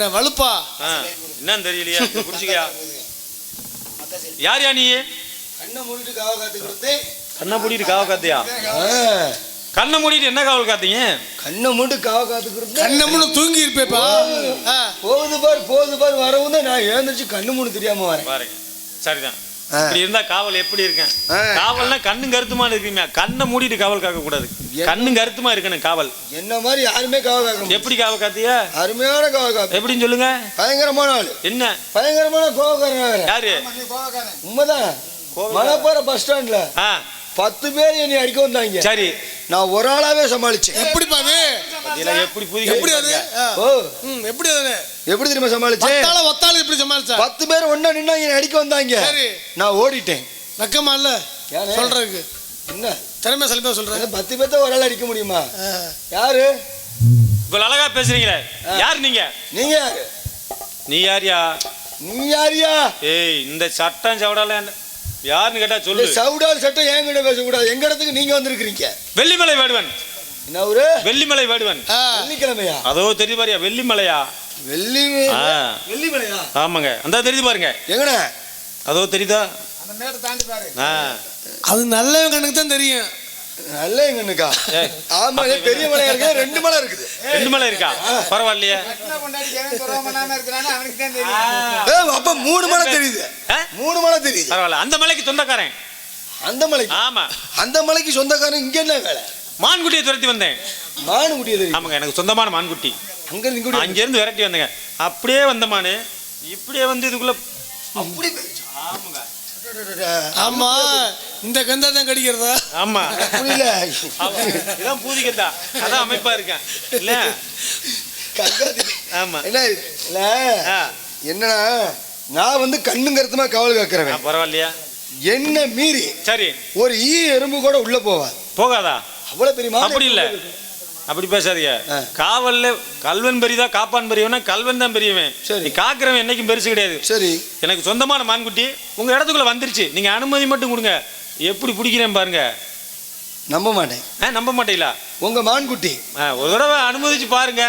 என்ன வலுப்பா என்னன்னு தெரியலையா? புடிச்சுக்கியா? யார் யா நீ? கண்ணை மூடிட்டு காவல் காத்துக்கிறது. கண்ணை மூடிட்டு காவல் காத்தியா? கண்ணை மூடிட்டு என்ன காவல் காத்தீங்க? கண்ணை மூடி காவல் காத்துக்கிறது. கண்ணை மூணு தூங்கி இருப்பேப்பா. போகுது பாரு வரவும் தான் நான் எழுந்திரிச்சு கண்ணு மூணு தெரியாம வரேன் பாருங்க. சரிதான். இப்படி இருந்தா காவல் எப்படி இருக்கேன்? காவல்னா கண்ணு கருத்துமா இருக்குமே. கண்ணை மூடிட்டு காவல் காக்க கூடாது. கண்ணு கருத்துமா இருக்கணும் காவல். என்ன மாதிரி யாருமே காவல் காக்க. எப்படி காவல் காத்தியா? அருமையான காவல் காத்து. எப்படின்னு சொல்லுங்க. பயங்கரமான ஆளு. என்ன பயங்கரமான கோவக்காரன்? யாரு? உண்மைதான். மலைப்பாற பஸ் ஸ்டாண்ட்ல 10 பேர் என்னை அடிக்க வந்தாங்க. சரி, நான் ஒரு ஆளாவே சமாளிச்சேன். எப்படி பாது? எப்படி எப்படி அது? எப்படி அது? எப்படி தெரியுமா சமாளிச்சேன்? ஒத்தால எப்படி சமாளிச்ச? 10 பேர் ஒண்ணா நின்னா என்னை அடிக்க வந்தாங்க. நான் ஓடிட்டேன். நக்கமா இல்ல சொல்றதுக்கு? என்ன திறமை சொல்லுங்க சொல்றேன். 10 பேர்த்த ஒரு ஆள் அடிக்க முடியுமா? யாரு? உங்க அழகா பேசுறீங்களே, யார் நீங்க? நீங்க யாரு? நீ யாரியா? நீ யாரியா? ஏய், இந்த சட்டம் சவடால யாருன்னு கேட்டா சொல்லு. சவுடால் சட்டம் என்கிட்ட பேசக்கூடாது. எங்க இடத்துக்கு நீங்க வந்திருக்கீங்க? வெள்ளிமலை வேடுவன். என்ன ஊரு? வெள்ளிமலை வேடுவன். வெள்ளிக்கிழமையா? அதோ தெரியுது பாரியா? வெள்ளிமலையா? வெள்ளிமலையா? ஆமாங்க, அந்த தெரியுது பாருங்க. எங்கடா? அதோ தெரியுதா? அந்த மேட தாண்டி பாரு. அது நல்லவங்க கண்ணுக்கு தான் தெரியும். நல்ல எங்கன்னுக்கா? ஆமா, பெரிய மலையா இருக்கு. 2 மலை இருக்குது. 2 மலை இருக்கா? பரவாயில்லையே. அப்ப 3 மலை தெரியுது. 3 மலை தெரியுது. பரவாயில்ல. அந்த மலைக்கு சொந்தக்காரன். அந்த மலைக்கு? ஆமா, அந்த மலைக்கு சொந்தக்காரன். இங்க என்ன வேலை? மான்குட்டியை துரத்தி வந்தேன். மான்குட்டியை தெரியும்? ஆமாங்க, எனக்கு சொந்தமான மான்குட்டி. அங்க இருந்து விரட்டி வந்தேங்க. அப்படியே வந்த மானு இப்படியே வந்து இதுக்குள்ள அப்படி. ஆமாங்க. ஆமா, இந்த கந்தா தான் கடிக்கிறதா? ஆமா, புரியல. இதான் பூதிக்கந்தா. அதான் அமைப்பா இருக்கேன் இல்ல? ஆமா. என்ன இல்ல என்னன்னா, நான் வந்து கண்ணும் கருத்துமா காவல் காக்கிறேன். பரவாயில்லையா? என்ன மீறி சரி ஒரு எறும்பு கூட உள்ள போகாதா? அவ்வளவு பெரிய. அப்படி இல்ல, அப்படி பேசாதீங்க. காவல்ல கல்வன் பெரியதா காப்பான் பெரியவனா? கல்வன் தான் பெரியவன். நீ காக்கிறவன் என்னைக்கும் பெருசு கிடையாது. சரி, எனக்கு சொந்தமான மான்குட்டி உங்க இடத்துக்குள்ள வந்துருச்சு. நீங்க அனுமதி மட்டும் கொடுங்க. எப்படி பிடிக்கிறேன் பாருங்க. நம்ப மாட்டேன். நம்ப மாட்டீங்களா? உங்க மான்குட்டி ஒரு தடவை அனுமதிச்சு பாருங்க.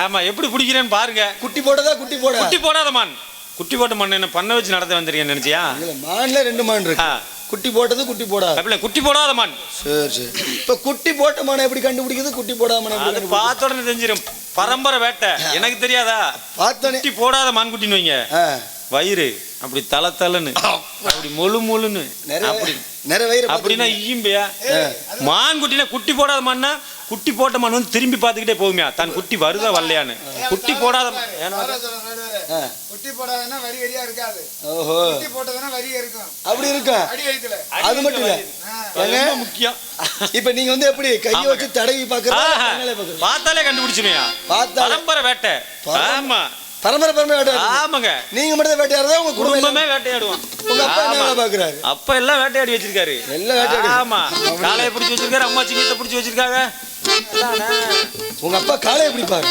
ஆமா, எப்படி பிடிக்கிறேன்னு பாருங்க. குட்டி போட்டதா? குட்டி போடாத மான். குட்டி போட்ட மான் என்ன பண்ண வச்சு நடத்த வந்துருக்கேன் நினைச்சியா? மான்ல 2 மான் இருக்கு. குட்டி போட்டது, குட்டி போடாத. குட்டி போடாத மான். சரி சரி. இப்ப குட்டி போட்ட மானை எப்படி கண்டுபிடிக்கிறது? குட்டி போடாத மானை பார்த்த உடனே தெரிஞ்சிடும். பரம்பரை வேட்டை. எனக்கு தெரியாதா? குட்டி போடாத மான் குட்டின்னு வைங்க. வயிறு அப்படி தலன்னு, அப்படி முழுன்னு, அப்படி அப்படின்னா ஈம்பியா? மான் குட்டினா குட்டி போடாத மான்னா குட்டி போட்ட மான் வந்து திரும்பி பார்த்துக்கிட்டே போகுமியா தான் குட்டி வருதா வரலையான்னு. குட்டி போடாத குட்டி போடாதன்னா வரி வரியா இருக்காது. ஓஹோ, குட்டி போட்டதனா வரி இருக்கும். அப்படி இருக்கா? அடி வைக்கல. அது மட்டும் இல்ல, ரொம்ப முக்கியம். இப்போ நீங்க வந்து எப்படி கையை வச்சு தடவி பார்க்கறீங்க? பார்த்தாலே கண்டுபிடிச்சுமையா? பரம்பரை வேட்டை. ஆமா, பரம்பரை வேட்டை. ஆமாங்க, நீங்க மட்டும் வேட்டையாடுறதா? உங்க குடும்பமே வேட்டையாடுவோம். உங்க அப்பா என்ன பாக்குறாரு? அப்பா எல்லாம் வேட்டையாடி வச்சிருக்காரு. எல்லாம் வேட்டையாடி. ஆமா, காளையை பிடிச்சி வச்சிருக்காரு. அம்மா சிங்கத்தை பிடிச்சி வச்சிருக்காங்க. உங்க அப்பா காளையை பிடிப்பாரு.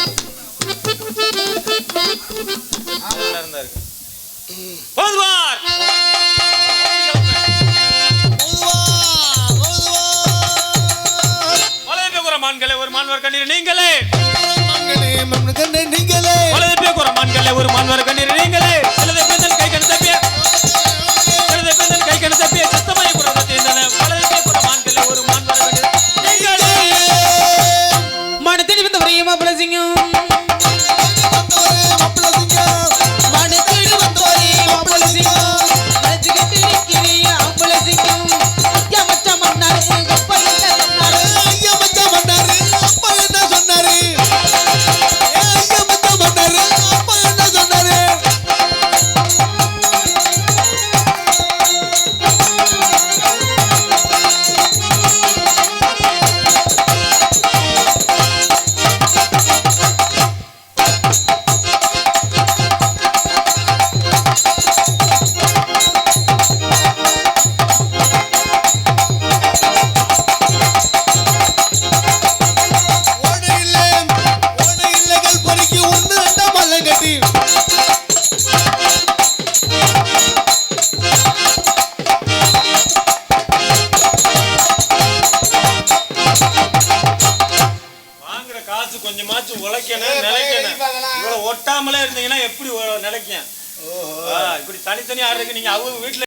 மான்களே ஒரு மான்வர் கண்ணீர் நீங்களே. மான்களே ஒரு மான்வர் கண்ணீர் நீங்களே. கை கண தப்பிய சத்தமாய் மான்களே ஒரு மான்வர் கண்ணீர் நீங்களே. மனத்தில் வந்து வரையும் அபலசிங்கம். அப்பா என்ன சொன்னாரு? கொஞ்சமாச்சும் உழைக்கணும் நிலைக்கணும். இவ்வளவு ஒட்டாமலே இருந்தீங்கன்னா எப்படி நிலைக்கும்? இப்படி தனித்தனி ஆடுறதுக்கு நீங்க அவங்க வீட்டுல